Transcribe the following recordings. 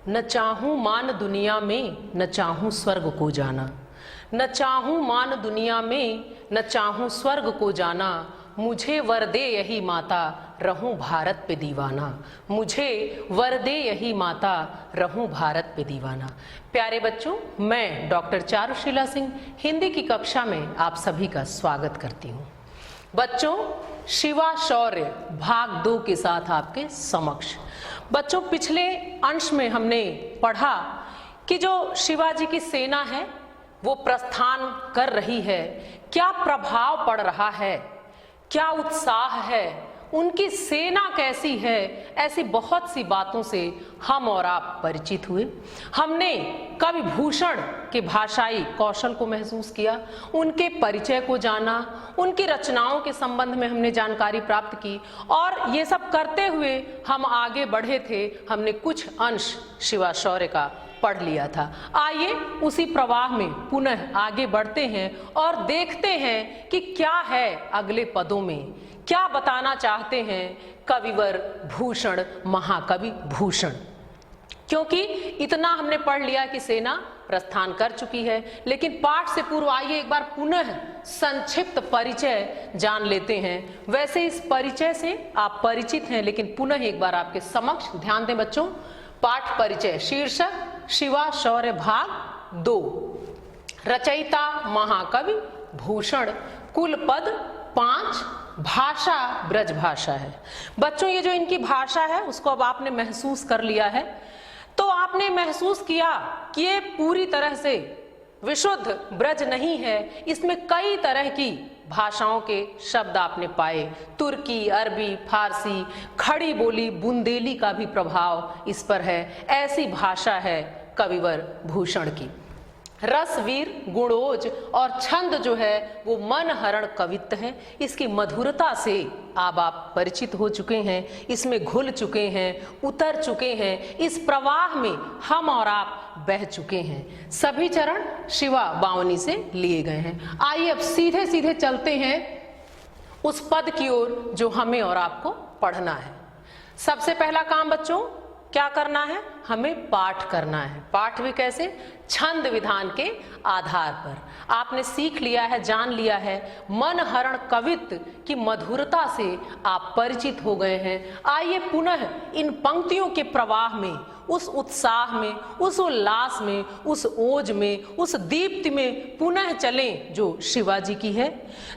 न चाहूं मान दुनिया में न चाहूं स्वर्ग को जाना, न चाहूं मान दुनिया में न चाहूं स्वर्ग को जाना, मुझे वर दे यही माता रहूं भारत पे दीवाना, मुझे वर दे यही माता रहूं भारत पे दीवाना। प्यारे बच्चों, मैं डॉक्टर चारुशीला सिंह हिंदी की कक्षा में आप सभी का स्वागत करती हूँ। बच्चों, शिवा शौर्य भाग 2 के साथ आपके समक्ष। बच्चों, पिछले अंश में हमने पढ़ा कि जो शिवाजी की सेना है वो प्रस्थान कर रही है, क्या प्रभाव पड़ रहा है, क्या उत्साह है, उनकी सेना कैसी है, ऐसी बहुत सी बातों से हम और आप परिचित हुए। हमने कवि भूषण के भाषाई कौशल को महसूस किया, उनके परिचय को जाना, उनकी रचनाओं के संबंध में हमने जानकारी प्राप्त की और ये सब करते हुए हम आगे बढ़े थे। हमने कुछ अंश शिवा शौर्य का पढ़ लिया था। आइए उसी प्रवाह में पुनः आगे बढ़ते हैं और देखते हैं कि क्या है अगले पदों में, क्या बताना चाहते हैं कविवर भूषण, महाकवि भूषण। क्योंकि इतना हमने पढ़ लिया कि सेना प्रस्थान कर चुकी है, लेकिन पाठ से पूर्व आइए एक बार पुनः संक्षिप्त परिचय जान लेते हैं। वैसे इस परिचय से आप परिचित हैं, लेकिन पुनः एक बार आपके समक्ष ध्यान दें बच्चों। पाठ परिचय, शीर्षक शिवा शौर्य भाग 2, रचयिता महाकवि भूषण, कुल पद 5, भाषा ब्रज भाषा है। बच्चों, ये जो इनकी भाषा है उसको अब आपने महसूस कर लिया है, तो आपने महसूस किया कि ये पूरी तरह से विशुद्ध ब्रज नहीं है, इसमें कई तरह की भाषाओं के शब्द आपने पाए। तुर्की, अरबी, फारसी, खड़ी बोली, बुंदेली का भी प्रभाव इस पर है। ऐसी भाषा है कविवर भूषण की। रसवीर, गुणोज और छंद जो है वो मनहरण कवित्व है। इसकी मधुरता से आप परिचित हो चुके हैं, इसमें घुल चुके हैं, उतर चुके हैं, इस प्रवाह में हम और आप बह चुके हैं। सभी चरण शिवा बावनी से लिए गए हैं। आइए अब सीधे सीधे चलते हैं उस पद की ओर जो हमें और आपको पढ़ना है। सबसे पहला काम बच्चों क्या करना है, हमें पाठ करना है। पाठ भी कैसे, छंद विधान के आधार पर। आपने सीख लिया है, जान लिया है, मनहरण कवित्व की मधुरता से आप परिचित हो गए हैं। आइए पुनः इन पंक्तियों के प्रवाह में, उस उत्साह में, उस उल्लास में, उस ओज में, उस दीप्ति में पुनः चलें जो शिवाजी की है,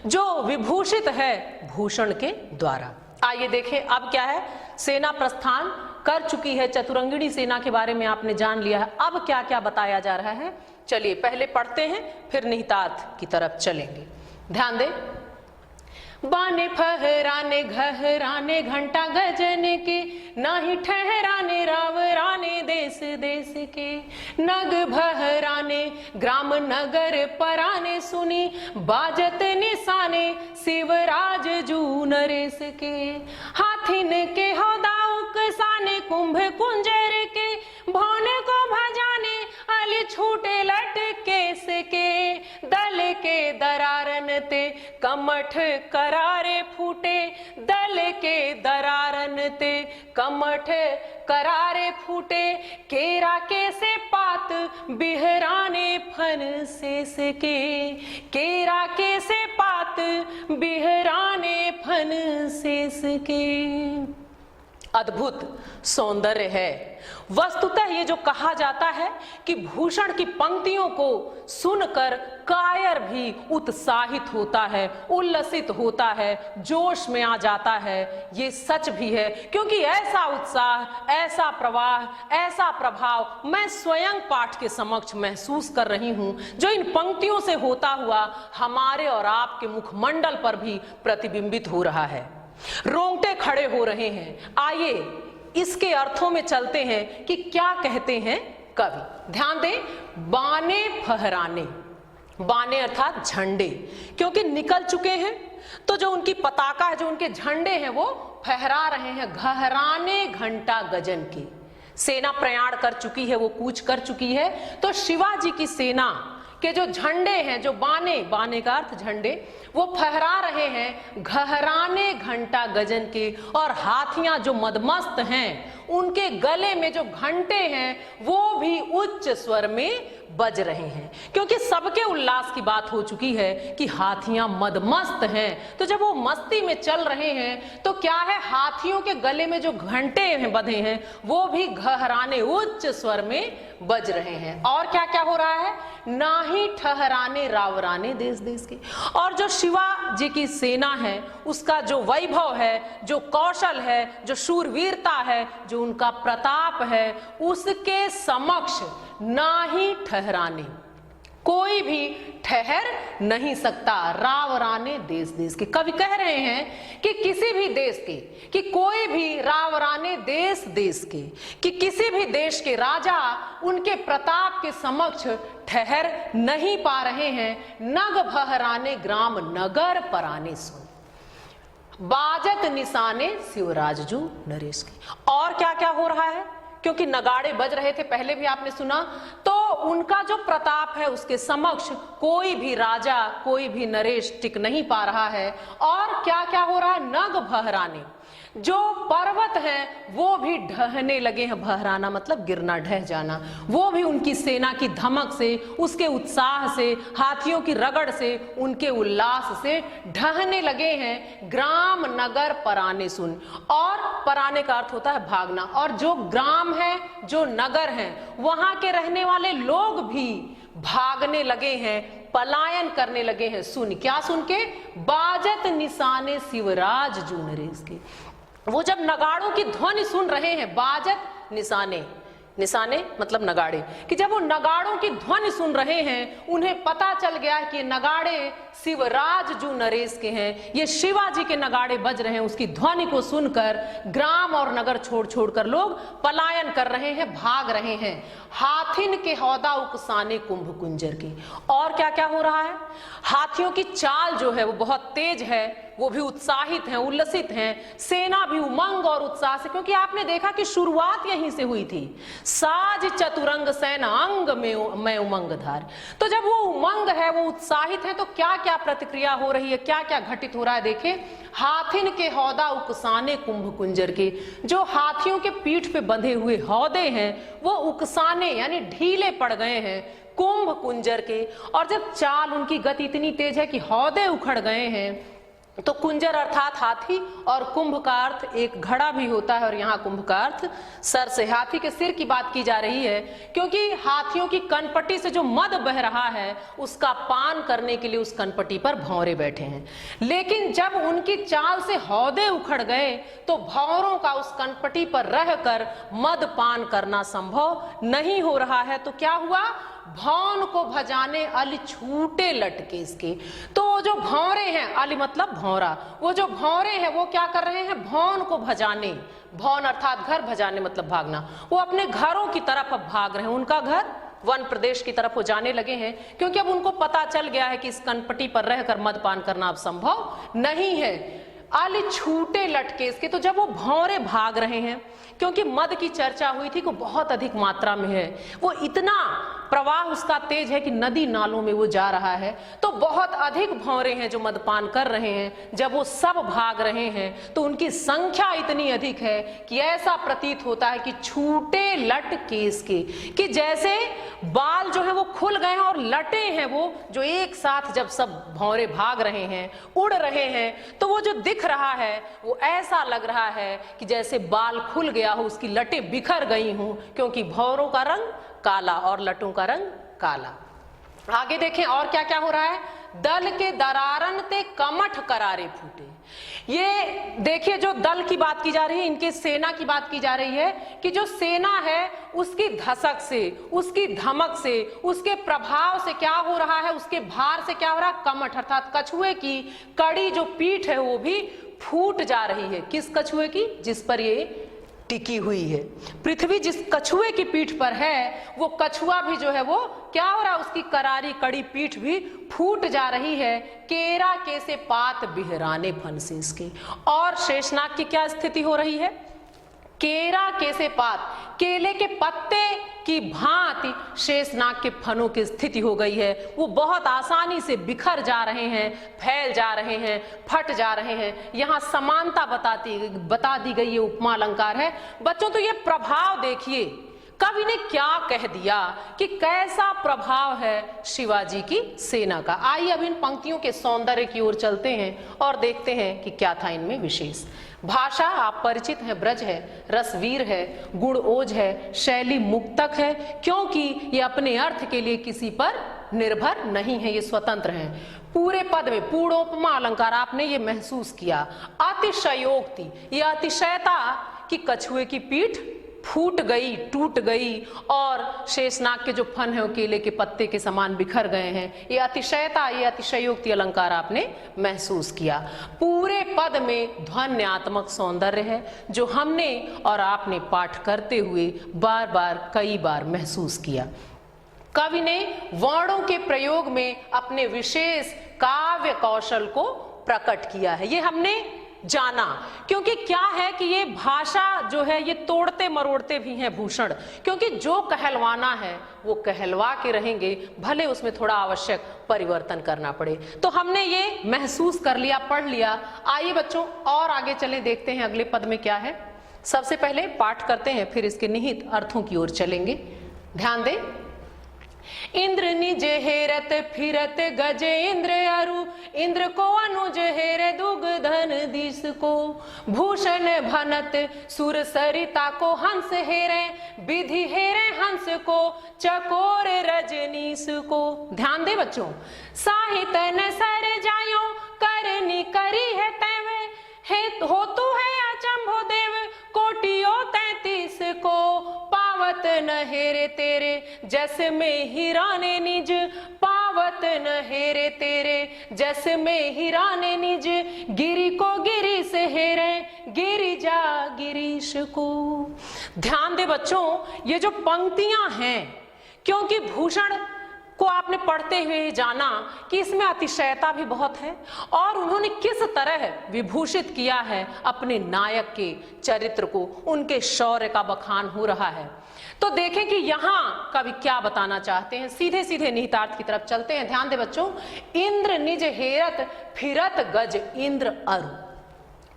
जो विभूषित है भूषण के द्वारा। आइए देखें अब क्या है। सेना प्रस्थान कर चुकी है, चतुरंगिणी सेना के बारे में आपने जान लिया है। अब क्या क्या बताया जा रहा है, चलिए पहले पढ़ते हैं, फिर निहितार्थ की तरफ चलेंगे। ध्यान दें। बाने फहराने घहराने घंटा गजन के, नाही ठहराने रावराने देश देश के, नग भहराने ग्राम नगर पराने, सुनी बाजत निशाने शिवराज जू नरेश के, हाथिन के हौदाऊ कसाने कुंभ कुंजर के, भौने को भजाने अली छूटे लटके से के, दल के दरारन ते कमठ करारे फूटे, दल के दरारन ते कमठ करारे फूटे, केरा के से पात बिहराने फन से सके, केरा के से पात बिहराने फन से सके। अद्भुत सौंदर्य है। वस्तुतः ये जो कहा जाता है कि भूषण की पंक्तियों को सुनकर कायर भी उत्साहित होता है, उल्लसित होता है, जोश में आ जाता है, ये सच भी है। क्योंकि ऐसा उत्साह, ऐसा प्रवाह, ऐसा प्रभाव मैं स्वयं पाठ के समक्ष महसूस कर रही हूं, जो इन पंक्तियों से होता हुआ हमारे और आपके मुखमंडल पर भी प्रतिबिंबित हो रहा है। रोंगटे खड़े हो रहे हैं। आइए इसके अर्थों में चलते हैं कि क्या कहते हैं कवि। ध्यान दें। बाने फहराने, बाने अर्थात झंडे, क्योंकि निकल चुके हैं तो जो उनकी पताका है, जो उनके झंडे हैं वो फहरा रहे हैं। घहराने घंटा गजन की, सेना प्रयाण कर चुकी है, वो कूच कर चुकी है, तो शिवाजी की सेना के जो झंडे हैं, जो बाने, बाने का अर्थ झंडे, वो फहरा रहे हैं घहराने घंटा गजन के, और हाथियां जो मदमस्त हैं उनके गले में जो घंटे हैं वो भी उच्च स्वर में बज रहे हैं, क्योंकि सबके उल्लास की बात हो चुकी है कि हाथियां मदमस्त हैं। तो जब वो मस्ती में चल रहे हैं तो क्या है, हाथियों के गले में जो घंटे हैं बंधे हैं वो भी घहराने उच्च स्वर में बज रहे हैं। और क्या क्या हो रहा है, ना ही ठहराने रावराने देश देश के। और जो शिवा जी की सेना है उसका जो वैभव है, जो कौशल है, जो शूरवीरता है, जो उनका प्रताप है, उसके समक्ष ना ही ठहराने कोई भी ठहर नहीं सकता। रावराने देश देश के, कवि कह रहे हैं कि किसी भी देश के, कि कोई भी रावराने देश देश के, कि किसी भी देश के राजा उनके प्रताप के समक्ष ठहर नहीं पा रहे हैं। नग भहराने ग्राम नगर पराने सुन, बाजत निशाने शिवराज जू नरेश के। और क्या क्या हो रहा है, क्योंकि नगाड़े बज रहे थे, पहले भी आपने सुना, तो उनका जो प्रताप है उसके समक्ष कोई भी राजा, कोई भी नरेश टिक नहीं पा रहा है। और क्या क्या हो रहा है, नग भहराने, जो पर्वत हैं वो भी ढहने लगे हैं। भहराना मतलब गिरना, ढह जाना। वो भी उनकी सेना की धमक से, उसके उत्साह से, हाथियों की रगड़ से, उनके उल्लास से ढहने लगे हैं। ग्राम नगर पराने सुन, और पराने का अर्थ होता है भागना। और जो ग्राम है, जो नगर है, वहां के रहने वाले लोग भी भागने लगे हैं, पलायन करने लगे हैं। सुन, क्या सुन के, बाजत निशाने शिवराज जू नरेश के। वो जब नगाड़ों की ध्वनि सुन रहे हैं, बाजत निशाने, निशाने मतलब नगाड़े, कि जब वो नगाड़ों की ध्वनि सुन रहे हैं उन्हें पता चल गया है कि ये नगाड़े शिवराज जू नरेश के हैं, ये शिवाजी के नगाड़े बज रहे हैं। उसकी ध्वनि को सुनकर ग्राम और नगर छोड़ छोड़कर लोग पलायन कर रहे हैं, भाग रहे हैं। हाथिन के हौदा उकसाने कुंभ कुंजर की। और क्या क्या हो रहा है, हाथियों की चाल जो है वो बहुत तेज है, वो भी उत्साहित हैं, उल्लसित हैं, सेना भी उमंग और उत्साह से, क्योंकि आपने देखा कि शुरुआत यहीं से हुई थी, साज चतुरंग सेना अंग में उमंग धार। तो जब वो उमंग है, वो उत्साहित है, तो क्या क्या प्रतिक्रिया हो रही है, क्या क्या घटित हो रहा है, देखें। हाथिन के हौदा उकसाने कुंभ कुंजर के, जो हाथियों के पीठ पे बंधे हुए हौदे हैं वो उकसाने यानी ढीले पड़ गए हैं कुंभ कुंजर के। और जब चाल उनकी गति इतनी तेज है कि हौदे उखड़ गए हैं, तो कुंजर अर्थात हाथी, और कुंभ का अर्थ एक घड़ा भी होता है, और यहाँ कुंभ का अर्थ सर से, हाथी के सिर की बात की जा रही है, क्योंकि हाथियों की कनपटी से जो मद बह रहा है उसका पान करने के लिए उस कनपटी पर भौरे बैठे हैं। लेकिन जब उनकी चाल से हौदे उखड़ गए तो भौरों का उस कनपटी पर रहकर मद पान करना संभव नहीं हो रहा है। तो क्या हुआ, भौन को भजाने अल छूटे लटके इसके। तो वो जो भौरे हैं, अल मतलब भौरा, वो जो भौरे हैं वो क्या कर रहे हैं, भौन को भजाने, भौन अर्थात घर, भजाने मतलब भागना, वो अपने घरों की तरफ अब भाग रहे हैं। उनका घर वन प्रदेश की तरफ वो जाने लगे हैं, क्योंकि अब उनको पता चल गया है कि इस कनपटी पर रहकर मदपान करना अब संभव नहीं है। अल छूटे लटके इसके। तो जब वो भौरे भाग रहे हैं, क्योंकि मद की चर्चा हुई थी कि बहुत अधिक मात्रा में है, वो इतना प्रवाह उसका तेज है कि नदी नालों में वो जा रहा है, तो बहुत अधिक भौरे हैं जो मदपान कर रहे हैं। जब वो सब भाग रहे हैं तो उनकी संख्या इतनी अधिक है कि ऐसा प्रतीत होता है कि छूटे लट केस के, कि जैसे बाल जो है वो खुल गए हैं और लटे हैं वो, जो एक साथ जब सब भौरे भाग रहे हैं, उड़ रहे हैं, तो वो जो दिख रहा है वो ऐसा लग रहा है कि जैसे बाल खुल गया हो, उसकी लटें बिखर गई हों, क्योंकि भौरों का रंग काला और लटों का रंग काला। आगे देखें और क्या क्या हो रहा है, दल के दरारन ते कमठ करारे फूटे। ये देखिए, जो दल की बात की जा रही है, इनके सेना की बात की जा रही है, कि जो सेना है उसकी धसक से, उसकी धमक से, उसके प्रभाव से क्या हो रहा है, उसके भार से क्या हो रहा है, कमठ अर्थात कछुए की कड़ी जो पीठ है वो भी फूट जा रही है। किस कछुए की, जिस पर ये टिकी हुई है। पृथ्वी जिस कछुए की पीठ पर है, वो कछुआ भी जो है वो क्या हो रहा है, उसकी करारी कड़ी पीठ भी फूट जा रही है। केरा के से पात बिहराने फन से इसके। और शेषनाग की क्या स्थिति हो रही है, केरा कैसे पात, केले के पत्ते की भांति शेषनाग के फनों की स्थिति हो गई है। वो बहुत आसानी से बिखर जा रहे हैं, फैल जा रहे हैं, फट जा रहे हैं। यहाँ समानता बता दी गई, ये उपमा अलंकार है। बच्चों तो ये प्रभाव देखिए, कवि ने क्या कह दिया कि कैसा प्रभाव है शिवाजी की सेना का। आइए अब इन पंक्तियों के सौंदर्य की ओर चलते हैं और देखते हैं कि क्या था इनमें विशेष। भाषा आप परिचित हैं, ब्रज है, रसवीर है, गुण ओज है, शैली मुक्तक है, क्योंकि ये अपने अर्थ के लिए किसी पर निर्भर नहीं है, ये स्वतंत्र हैं। पूरे पद में पूर्णोपमा अलंकार आपने ये महसूस किया। अतिशयोक्ति, ये अतिशयता कि कछुए की पीठ फूट गई, टूट गई और शेषनाग के जो फन है वो केले के पत्ते के समान बिखर गए हैं। ये अतिशयता, ये अतिशयोक्ति अलंकार आपने महसूस किया। पूरे पद में ध्वन्यात्मक सौंदर्य है जो हमने और आपने पाठ करते हुए बार बार कई बार महसूस किया। कवि ने वर्णों के प्रयोग में अपने विशेष काव्य कौशल को प्रकट किया है, ये हमने जाना। क्योंकि क्या है कि ये भाषा जो है ये तोड़ते मरोड़ते भी हैं भूषण, क्योंकि जो कहलवाना है वो कहलवा के रहेंगे, भले उसमें थोड़ा आवश्यक परिवर्तन करना पड़े। तो हमने ये महसूस कर लिया, पढ़ लिया। आइए बच्चों और आगे चलें, देखते हैं अगले पद में क्या है। सबसे पहले पाठ करते हैं, फिर इसके निहित अर्थों की ओर चलेंगे। ध्यान दें। इंद्र निज हेरत फिरत गज इंद्र अरु, इंद्र को अनुज हेरे दुग्धन दिस को, भूषण भनत सुर सरिता को हंस हेरे, विधि हेरे हंस को चकोर रजनीश को। ध्यान दे बच्चों। साहित न सर जायो करनी करी है तैवे, हे होतु है अचंभो देव कोटियो 33 को, पावत न हेरे तेरे जस में हीरा ने निज, पावत न हेरे तेरे जस में हीरा ने निज, गिरी को गिरी से हेरे गिरिजा गिरीश को। ध्यान दे बच्चों, ये जो पंक्तियां हैं, क्योंकि भूषण को आपने पढ़ते हुए जाना कि इसमें अतिशयता भी बहुत है और उन्होंने किस तरह विभूषित किया है अपने नायक के चरित्र को, उनके शौर्य का बखान हो रहा है। तो देखें कि यहाँ कवि क्या बताना चाहते हैं। सीधे सीधे निहितार्थ की तरफ चलते हैं। ध्यान दे बच्चों। इंद्र निज हेरत फिरत गज इंद्र अरु।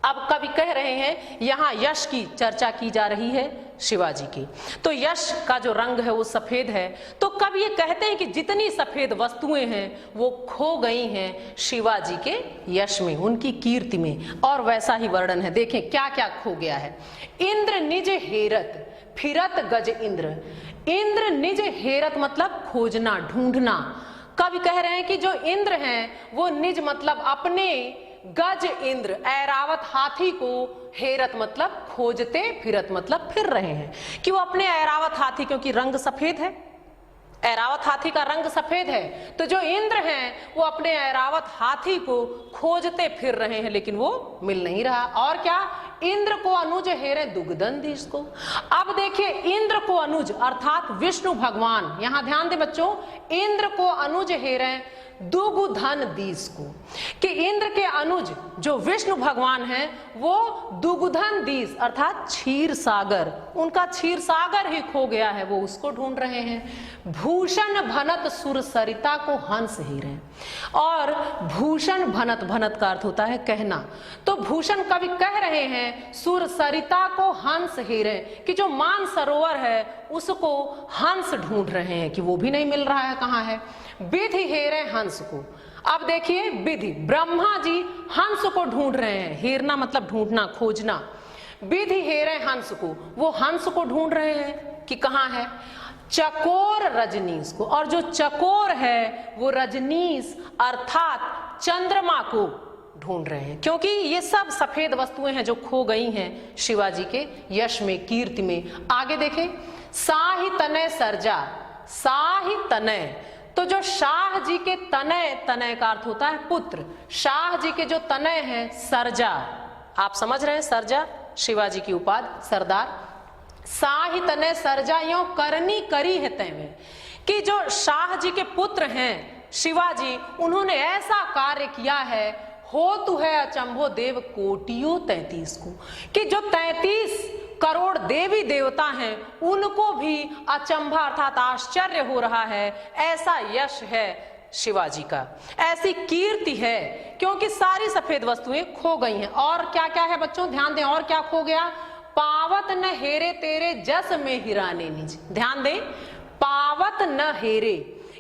अब कवि कह रहे हैं, यहाँ यश की चर्चा की जा रही है शिवाजी की। तो यश का जो रंग है वो सफेद है। तो कवि ये कहते हैं कि जितनी सफेद वस्तुएं हैं वो खो गई हैं शिवाजी के यश में, उनकी कीर्ति में। और वैसा ही वर्णन है, देखें क्या क्या खो गया है। इंद्र निज हेरत फिरत गज इंद्र। इंद्र निज हेरत मतलब खोजना, ढूंढना। कवि कह रहे हैं कि जो इंद्र हैं वो निज मतलब अपने, गज इंद्र ऐरावत हाथी को, हेरत मतलब खोजते, फिरत मतलब फिर रहे हैं, कि वो अपने ऐरावत हाथी, क्योंकि रंग सफेद है, ऐरावत हाथी का रंग सफेद है, तो जो इंद्र हैं वो अपने ऐरावत हाथी को खोजते फिर रहे हैं, लेकिन वो मिल नहीं रहा। और क्या, इंद्र को अनुज हेरे दुग्धन दिश को। अब देखिए, इंद्र को अनुज अर्थात विष्णु भगवान, यहां ध्यान दे बच्चों, इंद्र को अनुज हेरे दुग्धन दिश को, कि इंद्र के अनुज जो विष्णु भगवान हैं वो दुग्धन दिश अर्थात क्षीर सागर, उनका क्षीर सागर ही खो गया है, वो उसको ढूंढ रहे हैं। भूषण भनत सुर सरिता को हंस हेरे। और भूषण भनत, भनत का अर्थ होता है कहना, तो भूषण कवि कह रहे हैं सुर सरिता को हंस हेरे, कि जो मान सरोवर है उसको हंस ढूंढ रहे हैं, कि वो भी नहीं मिल रहा है, कहाँ है। विधि हेरे हंस को। अब देखिए, विधि, ब्रह्मा जी हंस को ढूंढ रहे हैं, हेरना मतलब ढूंढना, खोजना। विधि हेरे हंस को, वो हंस को ढूंढ रहे हैं कि कहाँ है। चकोर रजनीश को, और जो चकोर है वो रजनीश अर्थात चंद्रमा को ढूंढ रहे हैं, क्योंकि ये सब सफेद वस्तुएं हैं जो खो गई हैं शिवाजी के यश में, कीर्ति में। आगे देखें, साहि तनय सर्जा। साहि तनय, तो जो शाह जी के तनय, तनय का अर्थ होता है पुत्र, शाह जी के जो तनय हैं सर्जा, आप समझ रहे हैं, सर्जा शिवाजी की उपाधि सरदार। साहि तनय सर्जा यो करनी करी है तैमे, कि जो शाह जी के पुत्र हैं शिवाजी, उन्होंने ऐसा कार्य किया है, हो तु है अचंभो देव कोटियों 33 को, कि जो 33 करोड़ देवी देवता हैं उनको भी अचंभा अर्थात आश्चर्य हो रहा है। ऐसा यश है शिवाजी का, ऐसी कीर्ति है, क्योंकि सारी सफेद वस्तुएं खो गई हैं। और क्या क्या है बच्चों, ध्यान दें, और क्या खो गया? पावत न हेरे तेरे जस में हिराने निज। ध्यान दें, पावत न हेरे,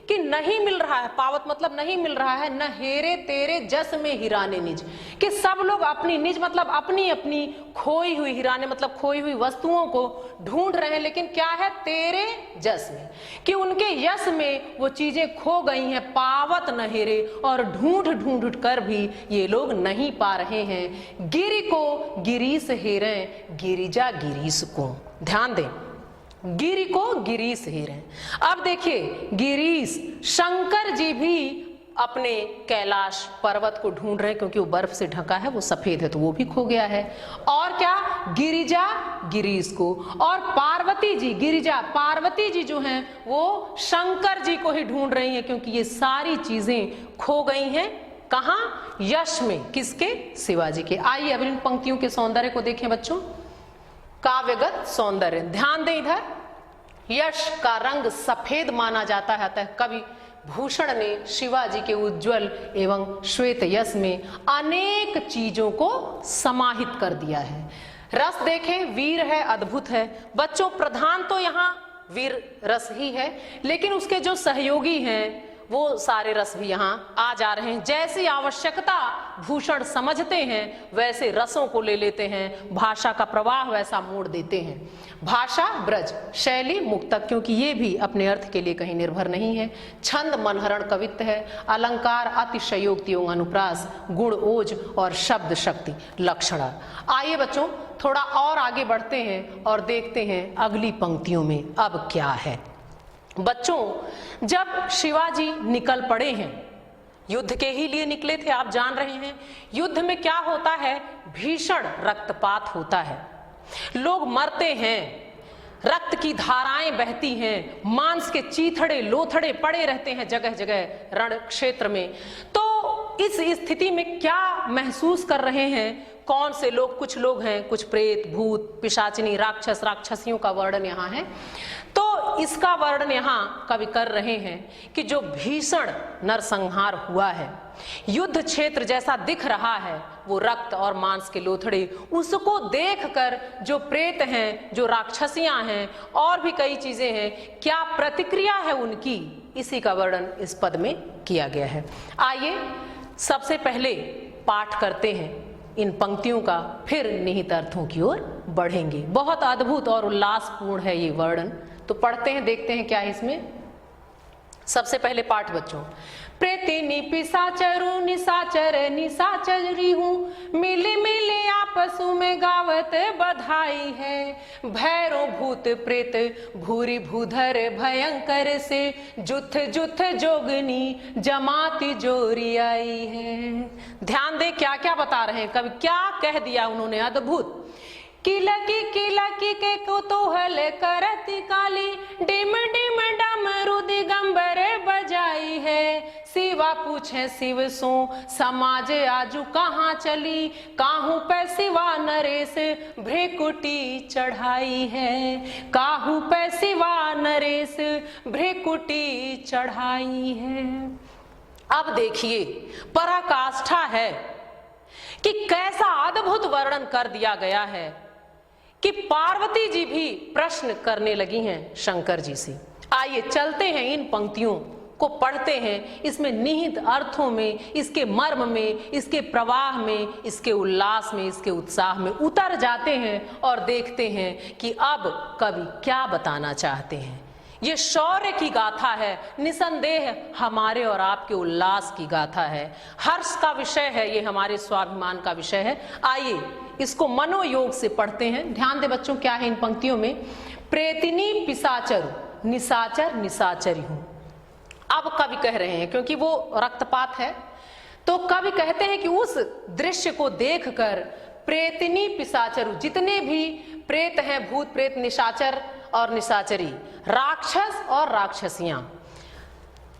कि नहीं मिल रहा है, पावत मतलब नहीं मिल रहा है, न हेरे तेरे जस में हिराने निज, कि सब लोग अपनी निज मतलब अपनी अपनी खोई हुई, हिराने मतलब खोई हुई वस्तुओं को ढूंढ रहे हैं, लेकिन क्या है? तेरे जस में, कि उनके यश में वो चीजें खो गई हैं। पावत न हेरे, और ढूंढ ढूंढ कर भी ये लोग नहीं पा रहे हैं। गिरि को गिरीश हेरे, गिरिजा गिरीश को। ध्यान दें, गिरि को गिरीश हेरे। अब देखिए, गिरीश शंकर जी भी अपने कैलाश पर्वत को ढूंढ रहे हैं, क्योंकि वो बर्फ से ढका है, वो सफेद है, तो वो भी खो गया है। और क्या? गिरिजा गिरीश को। और पार्वती जी, गिरिजा पार्वती जी जो हैं वो शंकर जी को ही ढूंढ रही हैं, क्योंकि ये सारी चीजें खो गई हैं। कहां? यश में। किसके? शिवाजी के। आइए अब इन पंक्तियों के सौंदर्य को देखें बच्चों, काव्यगत सौंदर्य। ध्यान दें इधर, यश का रंग सफेद माना जाता है, अतः कवि भूषण ने शिवाजी के उज्जवल एवं श्वेत यश में अनेक चीजों को समाहित कर दिया है। रस देखें, वीर है, अद्भुत है। बच्चों, प्रधान तो यहाँ वीर रस ही है, लेकिन उसके जो सहयोगी हैं वो सारे रस भी यहाँ आ जा रहे हैं। जैसी आवश्यकता भूषण समझते हैं वैसे रसों को ले लेते हैं, भाषा का प्रवाह वैसा मोड़ देते हैं। भाषा ब्रज, शैली मुक्तक, क्योंकि ये भी अपने अर्थ के लिए कहीं निर्भर नहीं है। छंद मनहरण कवित्व है। अलंकार अतिशयोक्ति एवं अनुप्रास, गुण ओज और शब्द शक्ति लक्षणा। आइए बच्चों थोड़ा और आगे बढ़ते हैं और देखते हैं अगली पंक्तियों में अब क्या है। बच्चों, जब शिवाजी निकल पड़े हैं, युद्ध के ही लिए निकले थे, आप जान रहे हैं। युद्ध में क्या होता है? भीषण रक्तपात होता है, लोग मरते हैं, रक्त की धाराएं बहती हैं, मांस के चीथड़े लोथड़े पड़े रहते हैं जगह जगह रण क्षेत्र में। तो इस स्थिति में क्या महसूस कर रहे हैं कौन से लोग? कुछ लोग हैं, कुछ प्रेत, भूत, पिशाचिनी, राक्षस, राक्षसियों का वर्णन यहाँ है। तो इसका वर्णन यहाँ कवि कर रहे हैं कि जो भीषण नरसंहार हुआ है, युद्ध क्षेत्र जैसा दिख रहा है, वो रक्त और मांस के लोथड़े, उसको देखकर जो प्रेत हैं, जो राक्षसियां हैं और भी कई चीजें हैं, क्या प्रतिक्रिया है उनकी, इसी का वर्णन इस पद में किया गया है। आइए सबसे पहले पाठ करते हैं इन पंक्तियों का, फिर निहित अर्थों की ओर बढ़ेंगे। बहुत अद्भुत और उल्लासपूर्ण है ये वर्णन, तो पढ़ते हैं, देखते हैं क्या है इसमें। सबसे पहले पाठ बच्चों। प्रेतिनी पिशाचरु निशाचर निशाचरी हूँ, मिले मिले आपसु में गावत बधाई है। भैरो भूत प्रेत भूरी भूधर भयंकर से, जुथ जुथ जोगनी जमाती जोरी आई है। ध्यान दे क्या क्या बता रहे हैं कवि, क्या कह दिया उन्होंने, अद्भुत। किलकी के कुतूहल करती काली, डिम डिम डमरू दिगंबर बजाई है। शिवा पूछे शिव सो, समाज आजू कहाँ चली, काहू पे शिवा नरेश भ्रिकुटी चढ़ाई है। काहू पे शिवा नरेश भ्रिकुटी चढ़ाई है। अब देखिए पराकाष्ठा है कि कैसा अद्भुत वर्णन कर दिया गया है कि पार्वती जी भी प्रश्न करने लगी हैं शंकर जी से। आइए चलते हैं इन पंक्तियों को पढ़ते हैं, इसमें निहित अर्थों में, इसके मर्म में, इसके प्रवाह में, इसके उल्लास में, इसके उत्साह में उतर जाते हैं और देखते हैं कि अब कवि क्या बताना चाहते हैं। ये शौर्य की गाथा है, निसंदेह हमारे और आपके उल्लास की गाथा है, हर्ष का विषय है, ये हमारे स्वाभिमान का विषय है। आइए इसको मनोयोग से पढ़ते हैं। ध्यान दे बच्चों क्या है इन पंक्तियों में। प्रेतिनी पिशाचरु, निशाचर निशाचरी हूं। अब कवि कह रहे हैं, क्योंकि वो रक्तपात है, तो कवि कहते हैं कि उस दृश्य को देखकर प्रेतिनी पिशाचरु, जितने भी प्रेत हैं, भूत प्रेत निशाचर और निशाचरी, राक्षस और राक्षसियां,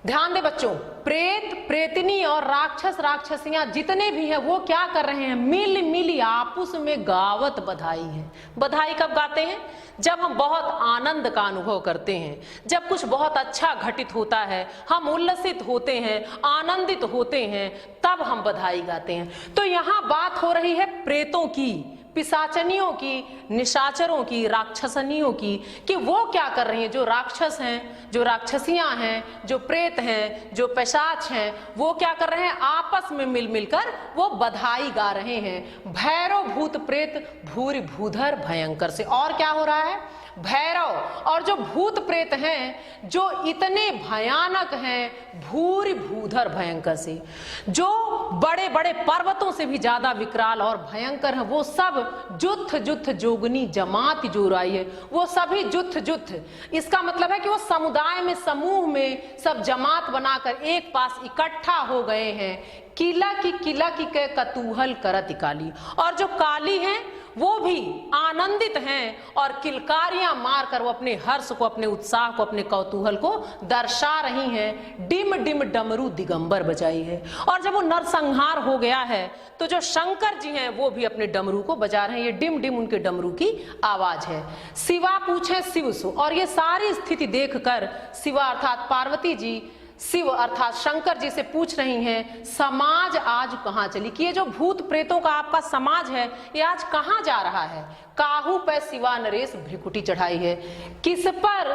ध्यान दे बच्चों, प्रेत प्रेतिनी और राक्षस राक्षसियां जितने भी हैं वो क्या कर रहे हैं, मिल मिली आपस में गावत बधाई है। बधाई कब गाते हैं, जब हम बहुत आनंद का अनुभव करते हैं, जब कुछ बहुत अच्छा घटित होता है, हम उल्लसित होते हैं, आनंदित होते हैं, तब हम बधाई गाते हैं। तो यहाँ बात हो रही है प्रेतों की, पिशाचनियों की, निशाचरों की, राक्षसनियों की, कि वो क्या कर रही हैं, जो राक्षस हैं, जो राक्षसियां हैं, जो प्रेत हैं, जो पिशाच हैं, वो क्या कर रहे हैं, आपस में मिल मिलकर वो बधाई गा रहे हैं। भैरव भूत प्रेत भूरि भूधर भयंकर से। और क्या हो रहा है, भैरव और जो भूत प्रेत हैं जो इतने भयानक हैं, भूरि भूधर भयंकर से, जो बड़े बड़े पर्वतों से भी ज्यादा विकराल और भयंकर हैं, वो सब जुथ जुथ जोगनी जमात जो आई है, वो सभी जुथ जुथ, इसका मतलब है कि वो समुदाय में, समूह में सब जमात बनाकर एक पास इकट्ठा हो गए हैं। किला की के कतूहल करत काली, और जो काली हैं वो भी आनंदित हैं और किलकारियां मारकर वो अपने हर्ष को, अपने उत्साह को, अपने कौतूहल को दर्शा रही हैं। डिम डिम डमरू दिगंबर बजाई है। और जब वो नरसंहार हो गया है तो जो शंकर जी हैं वो भी अपने डमरू को बजा रहे हैं। ये डिम डिम उनके डमरू की आवाज है। शिवा पूछे शिव सु, और ये सारी स्थिति देखकर शिवा अर्थात पार्वती जी शिव अर्थात शंकर जी से पूछ रही हैं, समाज आज कहाँ चली, कि ये जो भूत प्रेतों का आपका समाज है ये आज कहाँ जा रहा है। काहू पे शिवा नरेश भ्रिकुटी चढ़ाई है, किस पर।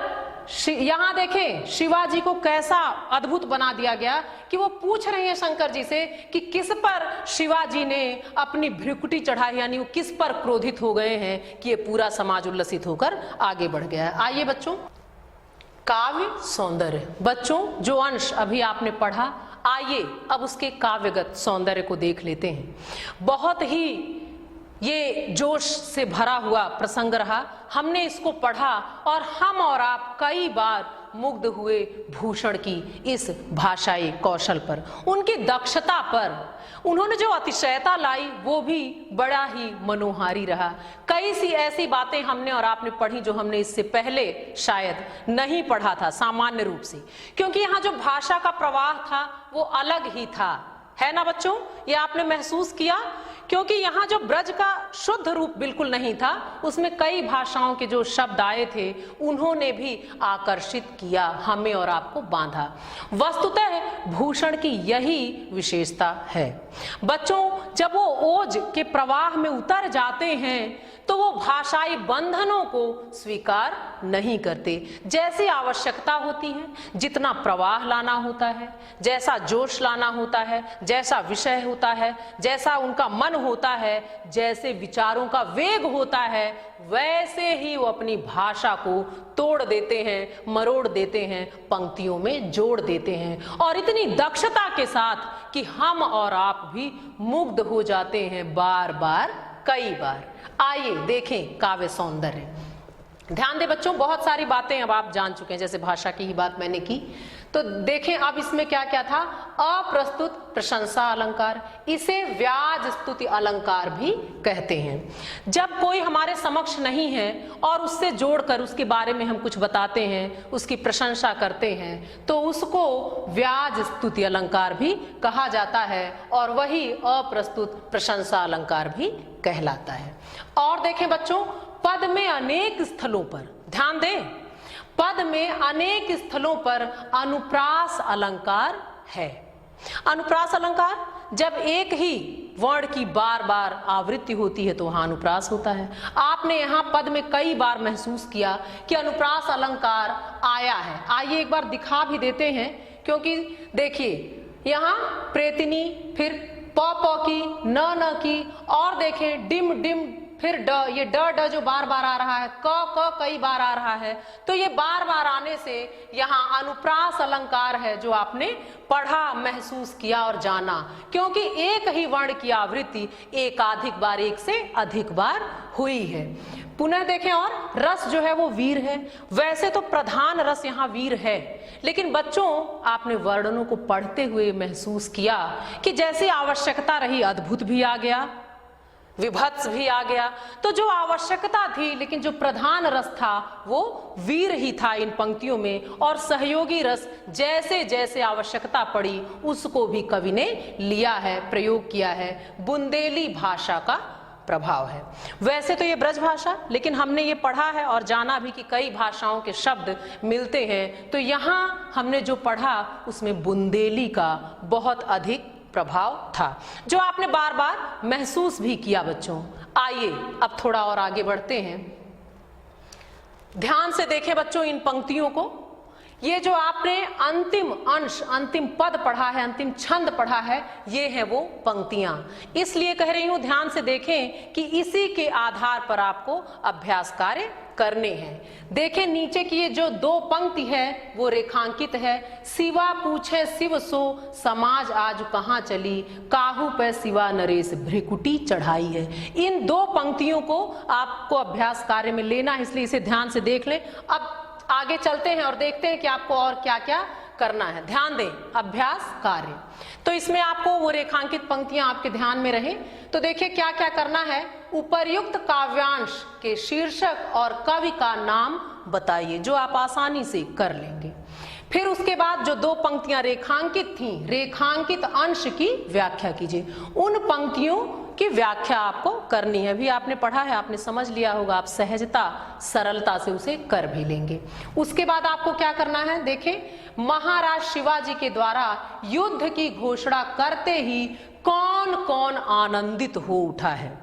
यहाँ देखें शिवाजी को कैसा अद्भुत बना दिया गया कि वो पूछ रही हैं शंकर जी से कि किस पर शिवाजी ने अपनी भ्रिकुटी चढ़ाई, यानी वो किस पर क्रोधित हो गए हैं कि ये पूरा समाज उल्लसित होकर आगे बढ़ गया है। आइए बच्चों, काव्य सौंदर्य, बच्चों जो अंश अभी आपने पढ़ा, आइए अब उसके काव्यगत सौंदर्य को देख लेते हैं। बहुत ही ये जोश से भरा हुआ प्रसंग रहा, हमने इसको पढ़ा और हम और आप कई बार मुग्ध हुए भूषण की इस भाषाई कौशल पर, उनकी दक्षता पर। उन्होंने जो अतिशयता लाई वो भी बड़ा ही मनोहारी रहा। कई सी ऐसी बातें हमने और आपने पढ़ी जो हमने इससे पहले शायद नहीं पढ़ा था सामान्य रूप से, क्योंकि यहाँ जो भाषा का प्रवाह था वो अलग ही था, है ना बच्चों, ये आपने महसूस किया। क्योंकि यहाँ जो ब्रज का शुद्ध रूप बिल्कुल नहीं था, उसमें कई भाषाओं के जो शब्द आए थे उन्होंने भी आकर्षित किया, हमें और आपको बांधा। वस्तुतः भूषण की यही विशेषता है। बच्चों जब वो ओज के प्रवाह में उतर जाते हैं तो वो भाषाई बंधनों को स्वीकार नहीं करते। जैसी आवश्यकता होती है, जितना प्रवाह लाना होता है, जैसा जोश लाना होता है, जैसा विषय होता है, जैसा उनका मन होता है, जैसे विचारों का वेग होता है, वैसे ही वो अपनी भाषा को तोड़ देते हैं, मरोड़ देते हैं, पंक्तियों में जोड़ देते हैं, और इतनी दक्षता के साथ कि हम और आप भी मुग्ध हो जाते हैं बार बार, कई बार। आइए देखें काव्य सौंदर्य। ध्यान दें बच्चों, बहुत सारी बातें अब आप जान चुके हैं, जैसे भाषा की ही बात मैंने की, तो देखें अब इसमें क्या क्या था। अप्रस्तुत प्रशंसा अलंकार, इसे व्याज स्तुति अलंकार भी कहते हैं। जब कोई हमारे समक्ष नहीं है और उससे जोड़कर उसके बारे में हम कुछ बताते हैं, उसकी प्रशंसा करते हैं, तो उसको व्याज स्तुति अलंकार भी कहा जाता है, और वही अप्रस्तुत प्रशंसा अलंकार भी कहलाता है। और देखें बच्चों, पद में अनेक स्थलों पर, ध्यान दें, पद में अनेक स्थलों पर अनुप्रास अलंकार है। अनुप्रास अलंकार, जब एक ही वर्ण की बार बार आवृत्ति होती है तो वहां अनुप्रास होता है। आपने यहाँ पद में कई बार महसूस किया कि अनुप्रास अलंकार आया है। आइए एक बार दिखा भी देते हैं, क्योंकि देखिए यहाँ प्रेतिनी, फिर प की, न की, और देखें डिम डिम, फिर ड, ये ड जो बार बार आ रहा है, क कई बार आ रहा है, तो ये बार बार आने से यहाँ अनुप्रास अलंकार है जो आपने पढ़ा, महसूस किया और जाना, क्योंकि एक ही वर्ण की आवृत्ति एकाधिक बार, एक से अधिक बार हुई है। पुनः देखें, और रस जो है वो वीर है। वैसे तो प्रधान रस यहाँ वीर है, लेकिन बच्चों आपने वर्णनों को पढ़ते हुए महसूस किया कि जैसे आवश्यकता रही अद्भुत भी आ गया, विभत्स भी आ गया। तो जो आवश्यकता थी, लेकिन जो प्रधान रस था वो वीर ही था इन पंक्तियों में, और सहयोगी रस जैसे जैसे आवश्यकता पड़ी उसको भी कवि ने लिया है, प्रयोग किया है। बुंदेली भाषा का प्रभाव है। वैसे तो ये ब्रज भाषा, लेकिन हमने ये पढ़ा है और जाना भी कि कई भाषाओं के शब्द मिलते हैं, तो यहाँ हमने जो पढ़ा उसमें बुंदेली का बहुत अधिक प्रभाव था, जो आपने बार बार महसूस भी किया बच्चों। आइए अब थोड़ा और आगे बढ़ते हैं। ध्यान से देखें बच्चों इन पंक्तियों को। ये जो आपने अंतिम अंश, अंतिम पद पढ़ा है, अंतिम छंद पढ़ा है, ये है वो पंक्तियां। इसलिए कह रही हूं ध्यान से देखें कि इसी के आधार पर आपको अभ्यास कार्य करने हैं। देखें नीचे की ये जो दो पंक्ति है वो रेखांकित है। शिवा पूछे शिव सो, समाज आज कहाँ चली, काहू पे शिवा नरेश भ्रिकुटी चढ़ाई है। इन दो पंक्तियों को आपको अभ्यास कार्य में लेना है, इसलिए इसे ध्यान से देख लें। अब आगे चलते हैं और देखते हैं कि आपको और क्या क्या करना है। ध्यान दें, अभ्यास कार्य। तो इसमें आपको वो रेखांकित पंक्तियां आपके ध्यान में रहे तो देखिए क्या क्या करना है। उपर्युक्त काव्यांश के शीर्षक और कवि का नाम बताइए, जो आप आसानी से कर लेंगे। फिर उसके बाद जो दो पंक्तियां रेखांकित थी, रेखांकित अंश की व्याख्या कीजिए। उन पंक्तियों की व्याख्या आपको करनी है। भी आपने पढ़ा है, आपने समझ लिया होगा, आप सहजता सरलता से उसे कर भी लेंगे। उसके बाद आपको क्या करना है, देखें महाराज शिवाजी के द्वारा युद्ध की घोषणा करते ही कौन कौन आनंदित हो उठा है।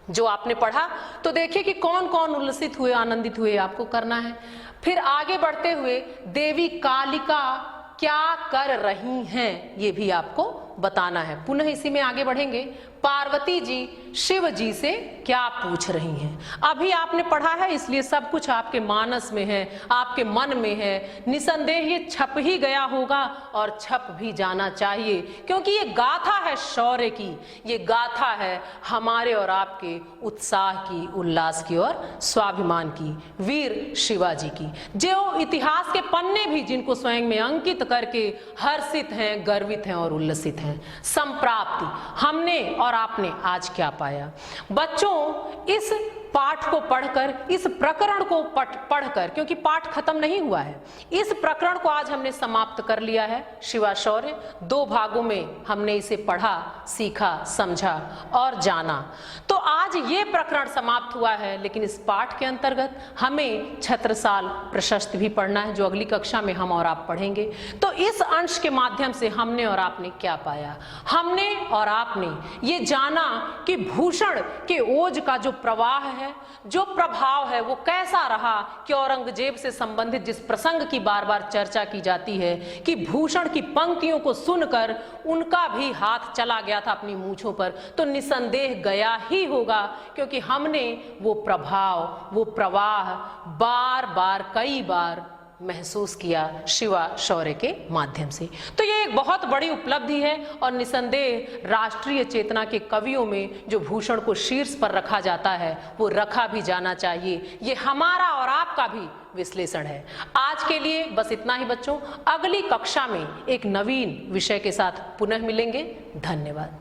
जो आपने पढ़ा तो देखिए कि कौन कौन उल्लसित हुए, आनंदित हुए, आपको करना है। फिर आगे बढ़ते हुए देवी कालिका क्या कर रही हैं, ये भी आपको बताना है। पुनः इसी में आगे बढ़ेंगे। पार्वती जी शिव जी से क्या पूछ रही हैं। अभी आपने पढ़ा है इसलिए सब कुछ आपके मानस में है, आपके मन में है। निसंदेह ये छप ही गया होगा और छप भी जाना चाहिए, क्योंकि ये गाथा है शौर्य की, ये गाथा है हमारे और आपके उत्साह की, उल्लास की और स्वाभिमान की, वीर शिवाजी की, जो इतिहास के पन्ने भी जिनको स्वयं में अंकित करके हर्षित हैं, गर्वित हैं और उल्लसित हैं। संप्राप्ति, हमने और आपने आज क्या पाया। बच्चों इस पाठ को पढ़कर, इस प्रकरण को पढ़कर, क्योंकि पाठ खत्म नहीं हुआ है, इस प्रकरण को आज हमने समाप्त कर लिया है। शिवा शौर्य दो भागों में हमने इसे पढ़ा, सीखा, समझा और जाना। तो आज ये प्रकरण समाप्त हुआ है, लेकिन इस पाठ के अंतर्गत हमें छत्रसाल प्रशस्ति भी पढ़ना है, जो अगली कक्षा में हम और आप पढ़ेंगे। तो इस अंश के माध्यम से हमने और आपने क्या पाया। हमने और आपने ये जाना कि भूषण के ओज का जो प्रवाह है, जो प्रभाव है, वो कैसा रहा कि औरंगजेब से संबंधित जिस प्रसंग की बार बार चर्चा की जाती है कि भूषण की पंक्तियों को सुनकर उनका भी हाथ चला गया था अपनी मूंछों पर, तो निसंदेह गया ही होगा, क्योंकि हमने वो प्रभाव, वो प्रवाह बार बार, कई बार महसूस किया शिवा शौर्य के माध्यम से। तो ये एक बहुत बड़ी उपलब्धि है और निसंदेह राष्ट्रीय चेतना के कवियों में जो भूषण को शीर्ष पर रखा जाता है वो रखा भी जाना चाहिए। ये हमारा और आपका भी विश्लेषण है। आज के लिए बस इतना ही बच्चों। अगली कक्षा में एक नवीन विषय के साथ पुनः मिलेंगे। धन्यवाद।